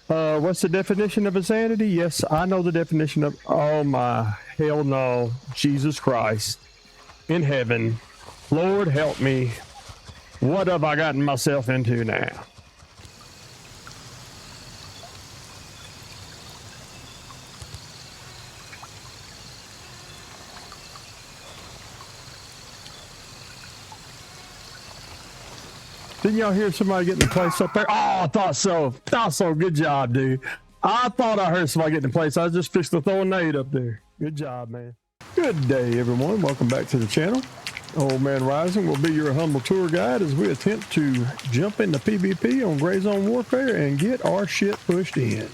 What's the definition of insanity? Yes, I know the definition of. Oh my hell no! Jesus Christ in heaven, Lord help me! What have I gotten myself into now? Didn't y'all hear somebody getting the place up there? Oh, I thought so. Thought so. Good job, dude. I thought I heard somebody getting the place. I was just fixing to throw a nade up there. Good job, man. Good day, everyone. Welcome back to the channel. Old Man Rising will be your humble tour guide as we attempt to jump into PvP on Gray Zone Warfare and get our shit pushed in.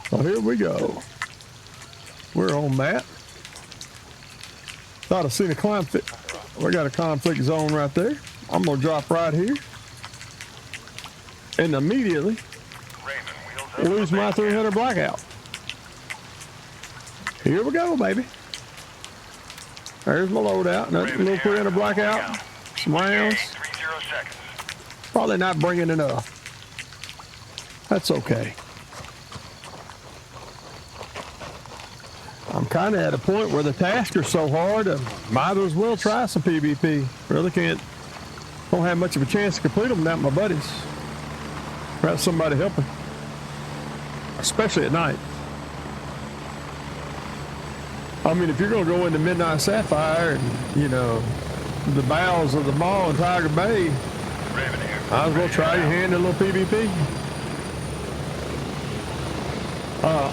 So here we go. We're on that. Thought I seen a conflict. We got a conflict zone right there. I'm gonna drop right here. And immediately lose my 300 blackout. Here we go, baby. There's my loadout. Another little 300 blackout. Some rounds. Probably not bringing enough. That's okay. I'm kind of at a point where the tasks are so hard, I might as well try some PvP. Really don't have much of a chance to complete them without my buddies. Without somebody helping. Especially at night. I mean, if you're going to go into Midnight Sapphire and, you know, the bowels of the mall in Tiger Bay, might as well try your hand in a little PvP.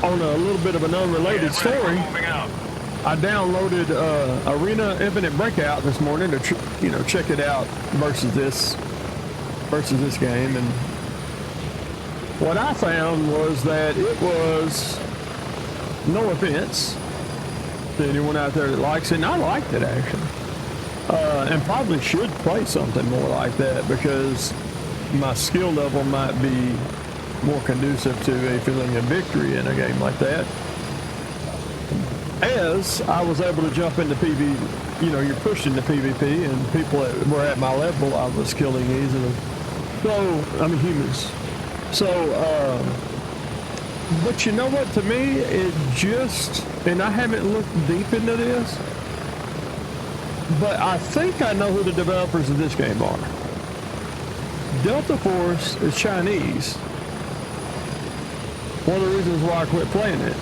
On a little bit of an unrelated story, I downloaded Arena Infinite Breakout this morning to, check it out versus this game, and what I found was that it was, no offense to anyone out there that likes it, and I liked it actually, and probably should play something more like that because my skill level might be more conducive to a feeling of victory in a game like that. As I was able to jump into PvP, you're pushed into PvP, and people that were at my level, I was killing easily. So, I mean, humans. So, but you know what, to me, it just, and I haven't looked deep into this, but I think I know who the developers of this game are. Delta Force is Chinese. One of the reasons why I quit playing it.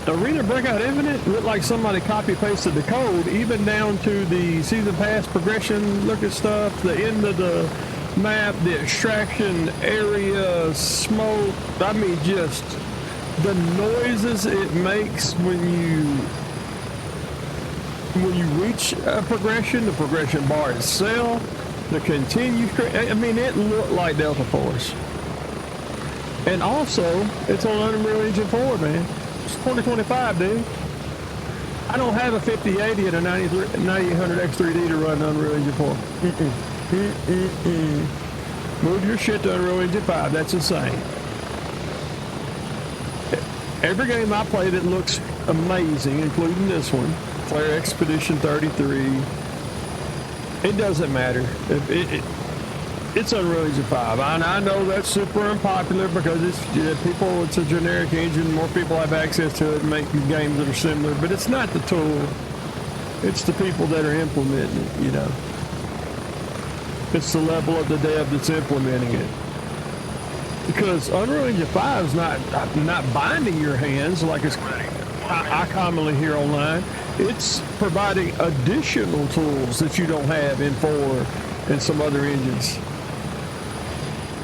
Arena Breakout Infinite looked like somebody copy-pasted the code, even down to the season pass progression, look at stuff, the end of the map, the extraction area, smoke. I mean, just the noises it makes when you reach a progression, the progression bar itself, the continue. I mean, it looked like Delta Force. And also, it's on Unreal Engine 4, man. It's 2025, dude. I don't have a 5080 and a 9800 X3D to run Unreal Engine 4. Move your shit to Unreal Engine 5. That's insane. Every game I played, it looks amazing, including this one. Flare Expedition 33. It doesn't matter. It's Unreal Engine 5. I know that's super unpopular because it's a generic engine. More people have access to it and make games that are similar, but it's not the tool. It's the people that are implementing it, It's the level of the dev that's implementing it. Because Unreal Engine 5 is not binding your hands like I commonly hear online. It's providing additional tools that you don't have in 4 and some other engines.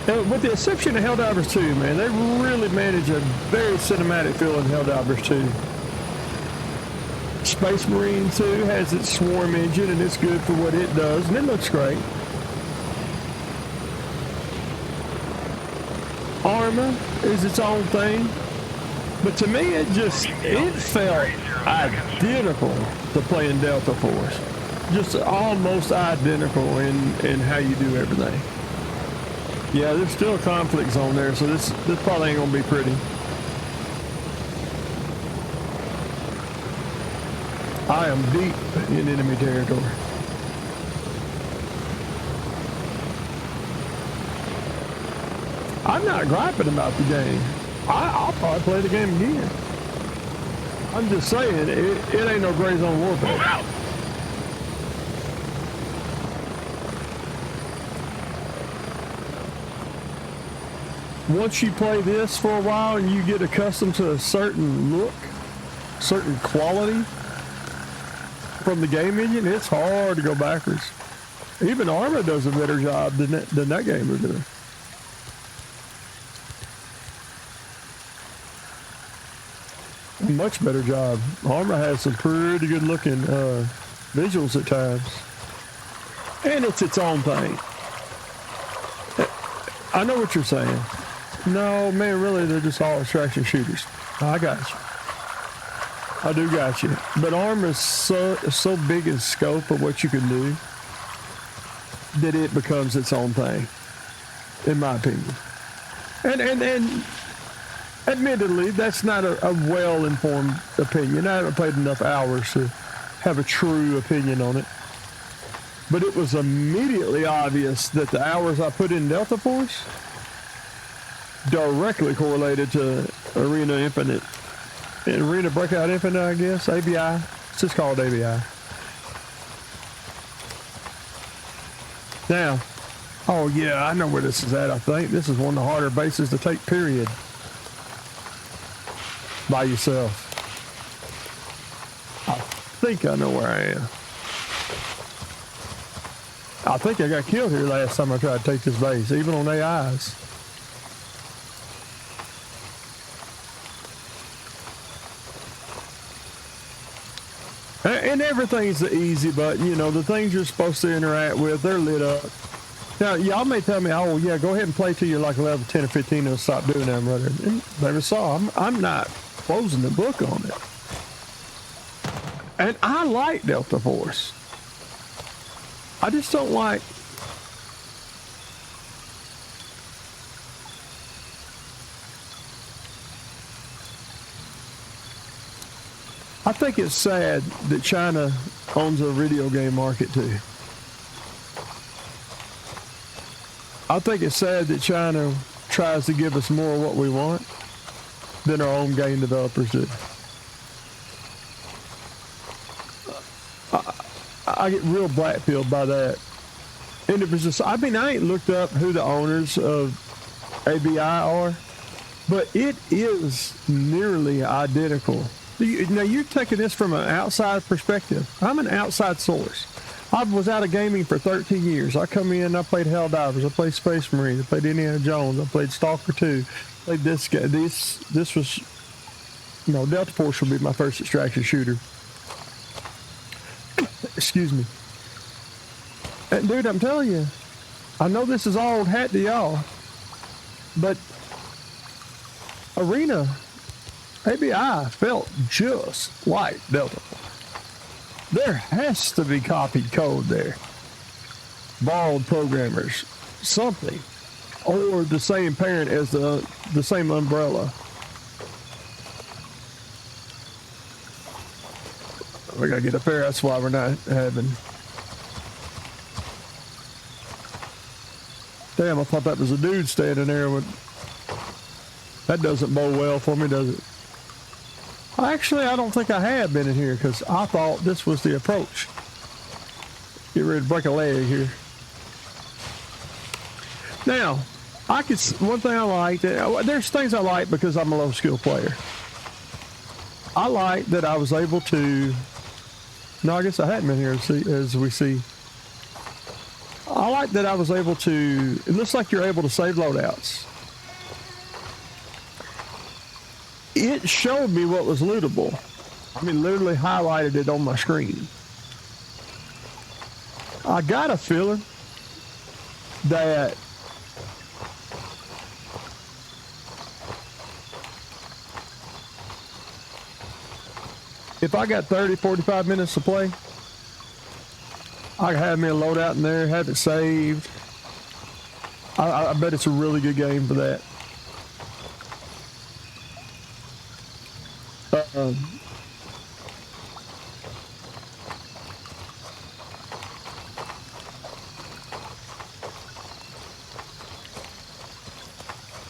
With the exception of Helldivers 2, man, they really manage a very cinematic feel in Helldivers 2. Space Marine 2 has its swarm engine, and it's good for what it does, and it looks great. Arma is its own thing, but to me, it felt identical to playing Delta Force. Just almost identical in how you do everything. Yeah, there's still a conflict zone there, so this probably ain't gonna be pretty. I am deep in enemy territory. I'm not griping about the game. I'll probably play the game again. I'm just saying, it ain't no gray zone warfare. Once you play this for a while and you get accustomed to a certain look, certain quality from the game engine, it's hard to go backwards. Even Arma does a better job than that game is doing. A much better job. Arma has some pretty good looking visuals at times. And it's its own thing. I know what you're saying. No, man, really, they're just all extraction shooters. I got you. I do got you. But Arma is so big in scope of what you can do that it becomes its own thing, in my opinion. And admittedly, that's not a well-informed opinion. I haven't played enough hours to have a true opinion on it. But it was immediately obvious that the hours I put in Delta Force directly correlated to Arena Infinite. Arena Breakout Infinite, I guess. ABI. It's just called ABI. Now, oh yeah, I know where this is at, I think. This is one of the harder bases to take, period. By yourself. I think I know where I am. I think I got killed here last time I tried to take this base, even on AIs. And everything's the easy button, you know, the things you're supposed to interact with, they're lit up. Now, y'all may tell me, oh, yeah, go ahead and play till you're like level 10 or 15 and stop doing that, brother. And never saw. I'm not closing the book on it. And I like Delta Force. I just don't like... I think it's sad that China owns a video game market too. I think it's sad that China tries to give us more of what we want than our own game developers do. I get real black-pilled by that. And it was just, I mean, I ain't looked up who the owners of ABI are, but it is nearly identical. Now, you're taking this from an outside perspective. I'm an outside source. I was out of gaming for 13 years. I come in, I played Helldivers, I played Space Marines, I played Indiana Jones, I played Stalker 2, played this guy. This was, you know, Delta Force will be my first extraction shooter. Excuse me. And dude, I'm telling you, I know this is old hat to y'all, but Arena ABI felt just like Delta Force. There has to be copied code there. Borrowed programmers, something. Or the same parent as the same umbrella. We gotta get up there, that's why we're not having... Damn, I thought that was a dude standing there with... That doesn't bode well for me, does it? Actually, I don't think I have been in here because I thought this was the approach. Get ready to break a leg here. Now, one thing I like, there's things I like because I'm a low skill player. I like that I was able to, no, I guess I hadn't been here as we see. I like that I was able to, it looks like you're able to save loadouts. It showed me what was lootable. I mean, literally highlighted it on my screen. I got a feeling that if I got 30, 45 minutes to play, I can have me a loadout in there, have it saved. I bet it's a really good game for that.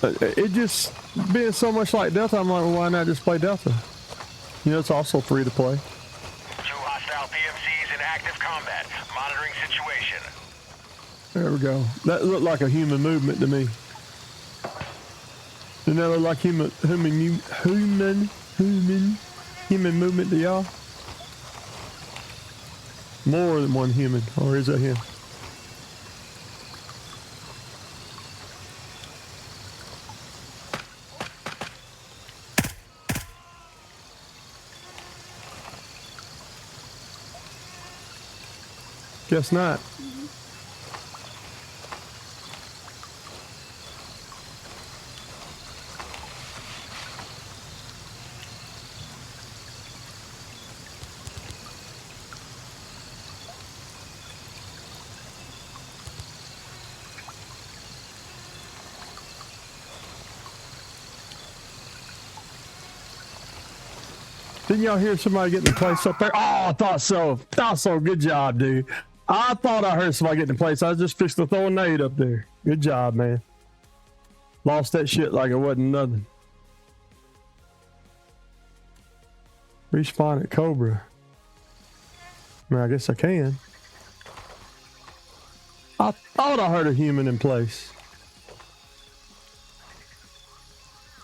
It just being so much like Delta, I'm like, well, why not just play Delta? You know, it's also free to play. 2 hostile PMCs in active combat. Monitoring situation. There we go. That looked like a human movement to me. Didn't that look like human movement to y'all? More than one human, or is that him? Guess not. Didn't y'all hear somebody getting the place up there? Oh, I thought so. Thought so. Good job, dude. I thought I heard somebody getting the place. I was just fixing to throw a nade up there. Good job, man. Lost that shit like it wasn't nothing. Respawn at Cobra. I mean, I guess I can. I thought I heard a human in place.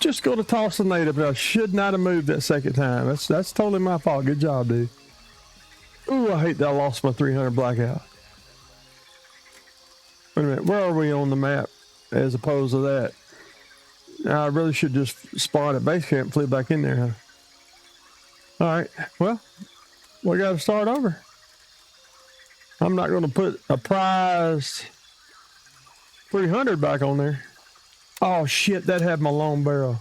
Just go to toss the nade up there. I should not have moved that second time. That's totally my fault. Good job, dude. Ooh, I hate that I lost my 300 blackout. Wait a minute, where are we on the map as opposed to that? Now, I really should just spawn at base camp and flee back in there, huh? Alright, well, we gotta start over. I'm not gonna put a prized 300 back on there. Oh shit, that had my long barrel.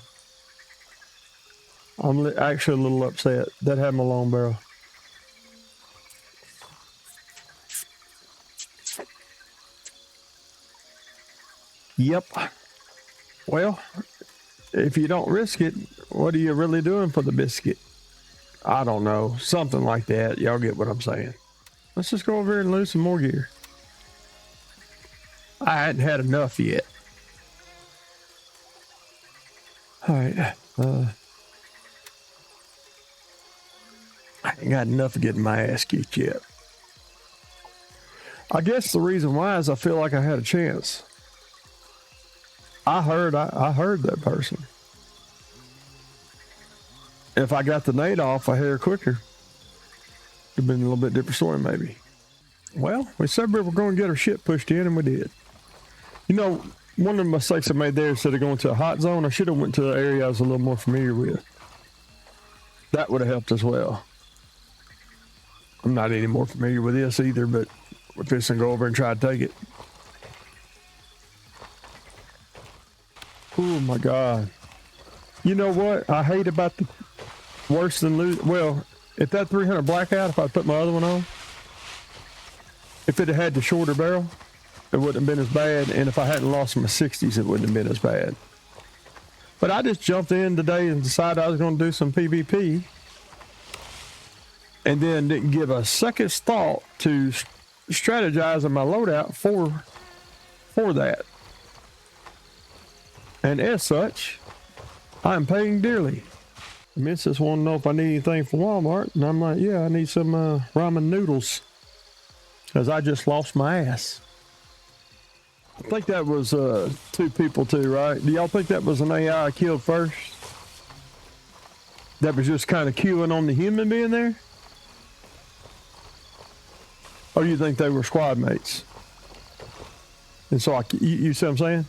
I'm actually a little upset. That had my long barrel. Yep. Well, if you don't risk it, what are you really doing for the biscuit? I don't know. Something like that. Y'all get what I'm saying. Let's just go over here and lose some more gear. I hadn't had enough yet. Alright. I ain't got enough of getting my ass kicked yet. I guess the reason why is I feel like I had a chance. I heard that person. If I got the nade off a hair quicker, it'd have been a little bit different story maybe. Well, we said we were going to get our shit pushed in, and we did. You know, one of the mistakes I made there, instead of going to a hot zone, I should have went to an area I was a little more familiar with. That would have helped as well. I'm not any more familiar with this either, but we're fixing to go over and try to take it. Oh my God. You know what I hate about the worse than lose? Well, if that 300 blackout, if I put my other one on, if it had the shorter barrel, it wouldn't have been as bad. And if I hadn't lost my 60s, it wouldn't have been as bad. But I just jumped in today and decided I was going to do some PvP. And then didn't give a second's thought to strategizing my loadout for that. And as such, I'm paying dearly. The missus wanted to know if I need anything from Walmart, and I'm like, yeah, I need some ramen noodles, because I just lost my ass. I think that was 2 people too, right? Do y'all think that was an AI I killed first? That was just kind of queuing on the human being there? Or do you think they were squad mates? And so you see what I'm saying?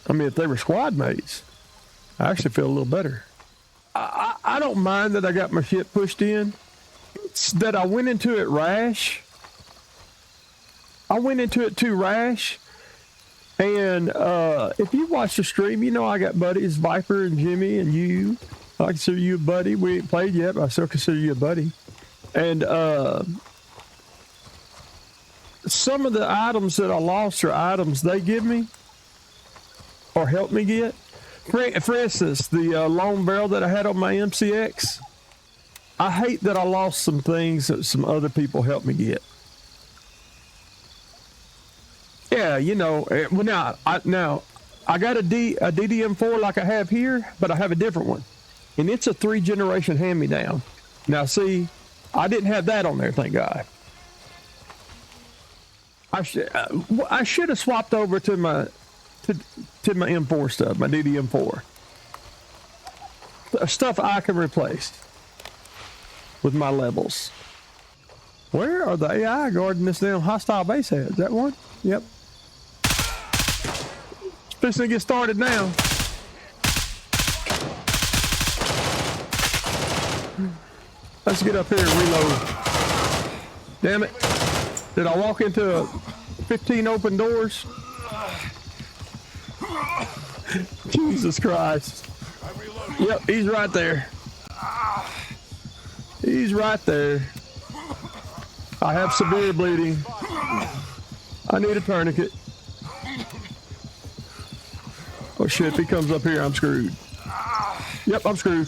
I mean, if they were squad mates, I actually feel a little better. I don't mind that I got my shit pushed in. It's that I went into it rash. I went into it too rash. And if you watch the stream, you know I got buddies, Viper and Jimmy and you. I consider you a buddy. We ain't played yet, but I still consider you a buddy. And some of the items that I lost are items they give me or help me get. For instance, the long barrel that I had on my MCX, I hate that I lost some things that some other people helped me get. Yeah, you know, well now I got a DDM4 like I have here, but I have a different one. And it's a 3-generation hand-me-down. Now see, I didn't have that on there, thank God. I should have swapped over to my M4 stuff, my DDM4. Stuff I can replace with my levels. Where are the AI guarding this damn hostile base at? Is that one? Yep. Fixing to get started now. Let's get up here and reload. Damn it. Did I walk into 15 open doors? Jesus Christ. Yep, he's right there. He's right there. I have severe bleeding. I need a tourniquet. Oh shit, if he comes up here, I'm screwed. Yep, I'm screwed.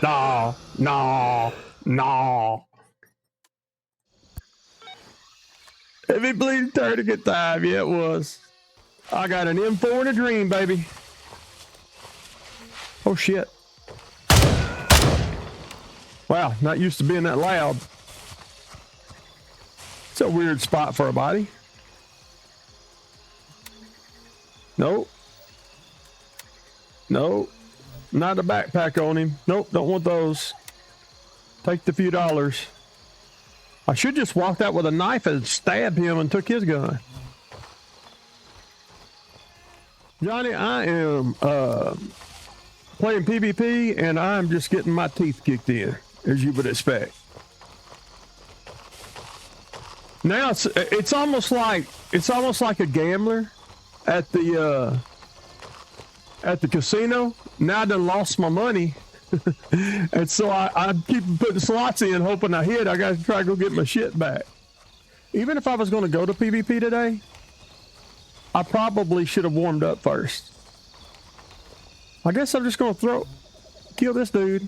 No, no, no. Heavy bleeding tourniquet time, yeah it was. I got an M4 and a dream, baby. Oh shit. Wow, not used to being that loud. It's a weird spot for a body. Nope. Nope. Not a backpack on him. Nope, don't want those. Take the few dollars. I should just walked out with a knife and stabbed him and took his gun. Johnny, I am playing PvP and I'm just getting my teeth kicked in, as you would expect. Now it's almost like a gambler at the casino. Now I done lost my money. And so I keep putting slots in hoping I hit. I gotta try to go get my shit back. Even if I was gonna go to PvP today, I probably should have warmed up first. I guess I'm just gonna kill this dude.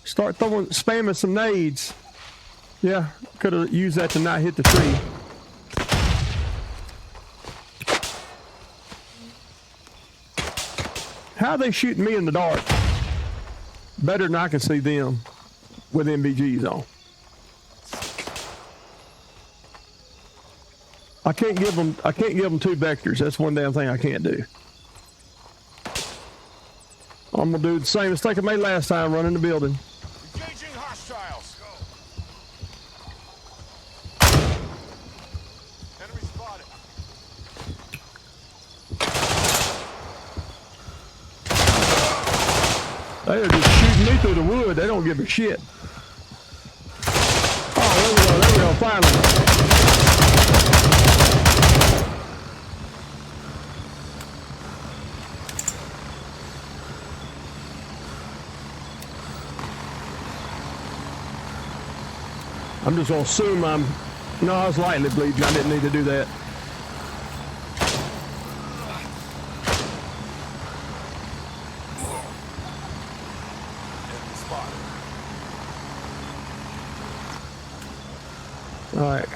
Start spamming some nades. Yeah, could have used that to not hit the tree. How are they shooting me in the dark? Better than I can see them with MBGs on. I can't give them 2 vectors. That's one damn thing I can't do. I'm gonna do the same mistake I made last time, running the building. Engaging hostiles. Enemy spotted. They are just shooting me through the wood. They don't give a shit. Oh, there we go, finally. I'm just gonna assume no, I was lightly bleeding. I didn't need to do that. All right.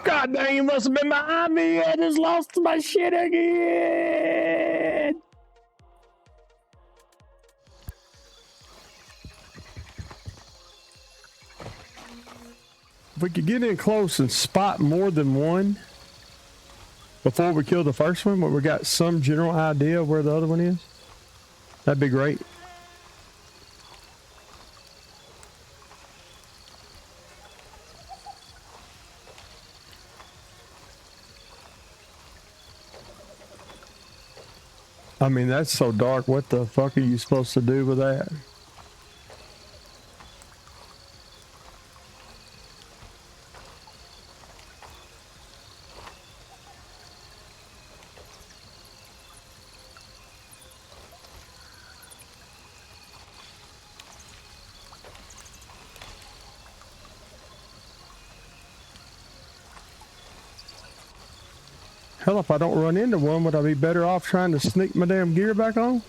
God dang, you must have been behind me. I just lost my shit again. If we could get in close and spot more than one before we kill the first one, but we got some general idea of where the other one is, that'd be great. I mean, that's so dark. What the fuck are you supposed to do with that? Hell, if I don't run into one, would I be better off trying to sneak my damn gear back on?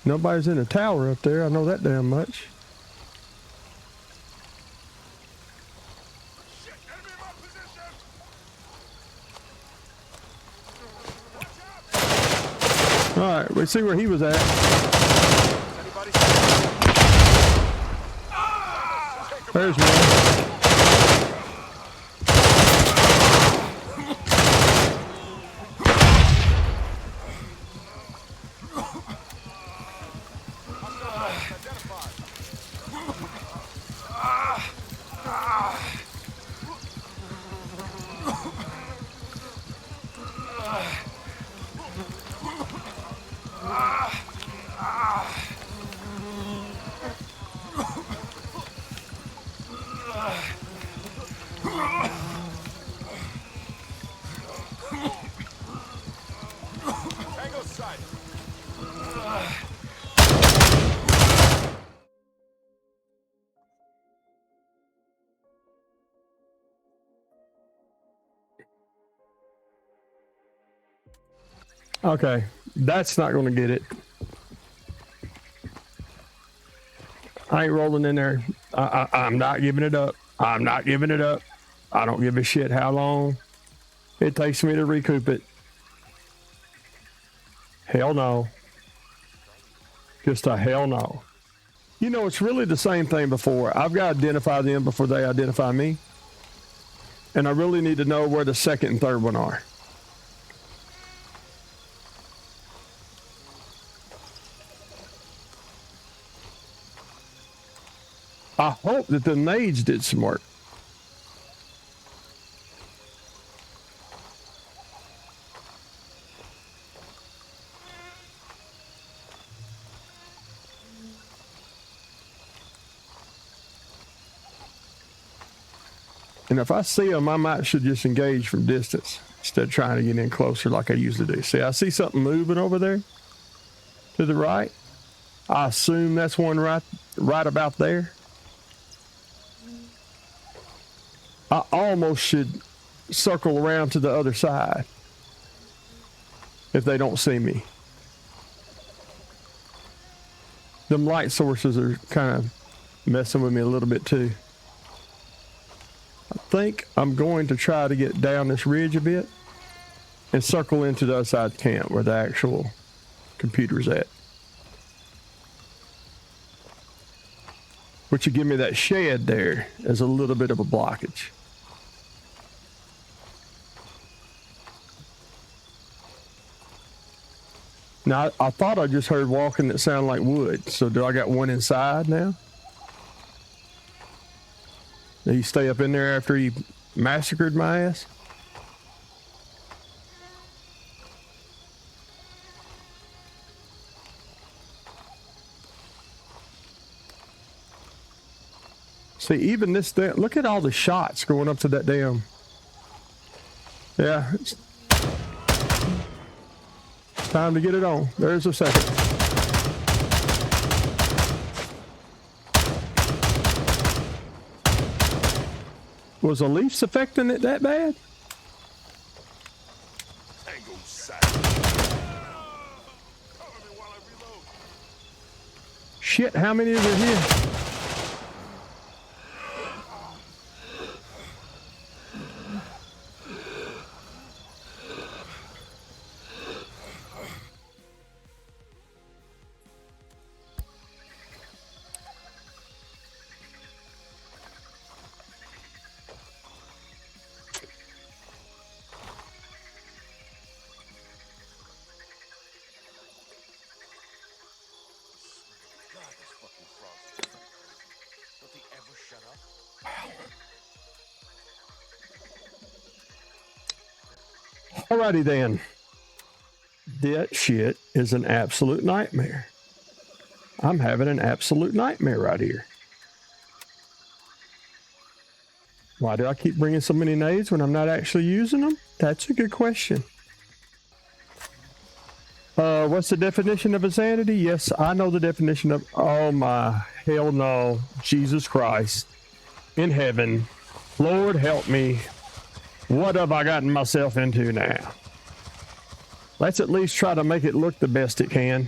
Nobody's in the tower up there. I know that damn much. Shit, enemy in my position! Watch out! All right, we see where he was at. Anybody? There's one. Tango sight. Okay, that's not going to get it. I ain't rolling in there. I'm not giving it up. I'm not giving it up. I don't give a shit how long it takes me to recoup it. Hell no. Just a hell no. You know, it's really the same thing before. I've got to identify them before they identify me. And I really need to know where the second and third one are. I hope that the nades did some work. And if I see them, I might should just engage from distance instead of trying to get in closer like I usually do. See, I see something moving over there to the right. I assume that's one right about there. I almost should circle around to the other side if they don't see me. Them light sources are kind of messing with me a little bit too. I think I'm going to try to get down this ridge a bit and circle into the other side of the camp where the actual computer's at. Which would give me that shed there as a little bit of a blockage. Now, I thought I just heard walking that sounded like wood. So do I got one inside now? Did he stay up in there after he massacred my ass? See, even this, look at all the shots going up to that damn. Yeah. It's time to get it on. There's a second. Was the Leafs affecting it that bad? Tango sight. Cover me while I reload. Shit, how many are there here? God, these fucking frogs. Don't they ever shut up? Alrighty then. That shit is an absolute nightmare. I'm having an absolute nightmare right here. Why do I keep bringing so many nades when I'm not actually using them? That's a good question. What's the definition of insanity? Yes, I know the definition of, oh my, hell no, Jesus Christ in heaven, Lord help me. What have I gotten myself into now? Let's at least try to make it look the best it can.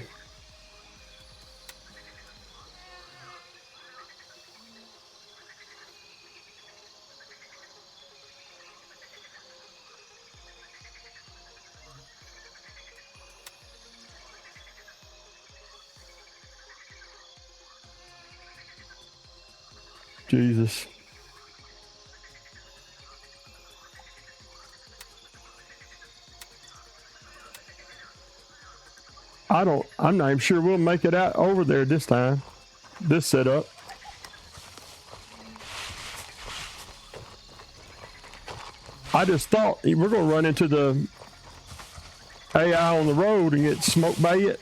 Jesus. I'm not even sure we'll make it out over there this time. This setup. I just thought we're going to run into the AI on the road and get smoked by it.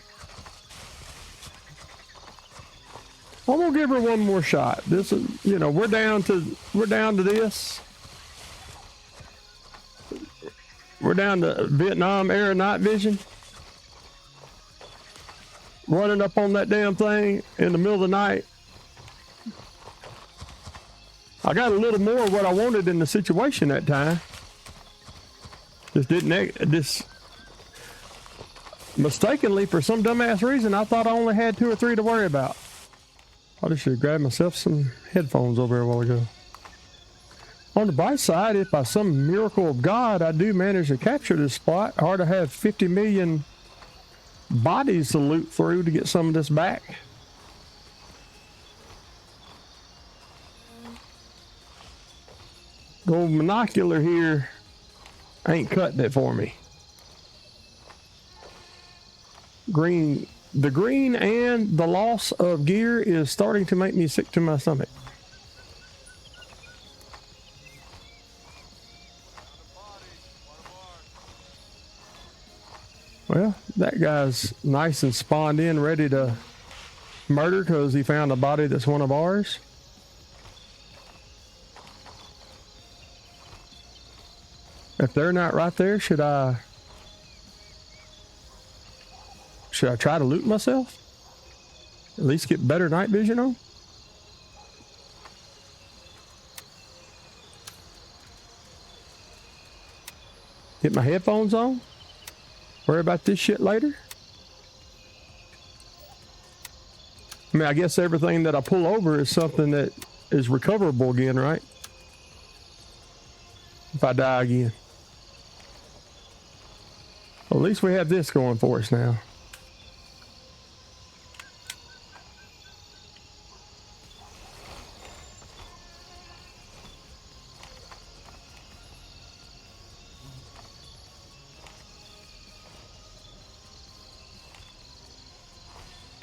I'm going to give her one more shot. This is, you know, we're down to this. We're down to Vietnam era night vision. Running up on that damn thing in the middle of the night. I got a little more of what I wanted in the situation that time. Just mistakenly, for some dumbass reason, I thought I only had 2 or 3 to worry about. I just should have grabbed myself some headphones over there a while ago. On the bright side, if by some miracle of God I do manage to capture this spot, hard to have 50 million bodies to loot through to get some of this back. Gold monocular here ain't cutting it for me. The green and the loss of gear is starting to make me sick to my stomach. Well, that guy's nice and spawned in, ready to murder because he found a body that's one of ours. If they're not right there, should I try to loot myself? At least get better night vision on? Get my headphones on? Worry about this shit later? I mean, I guess everything that I pull over is something that is recoverable again, right? If I die again. Well, at least we have this going for us now.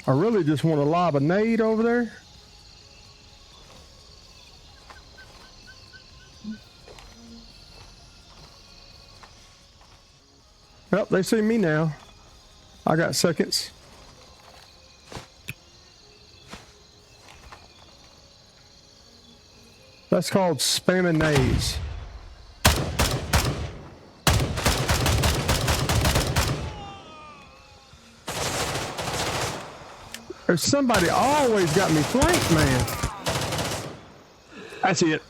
I really just want to lob a nade over there. Well, they see me now. I got seconds. That's called spamming nades. There's somebody always got me flanked, man. That's it.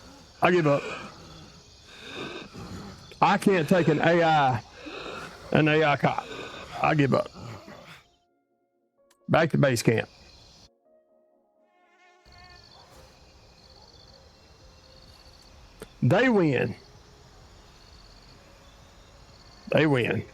I give up. I can't take an AI cop. I give up. Back to base camp. They win. They win.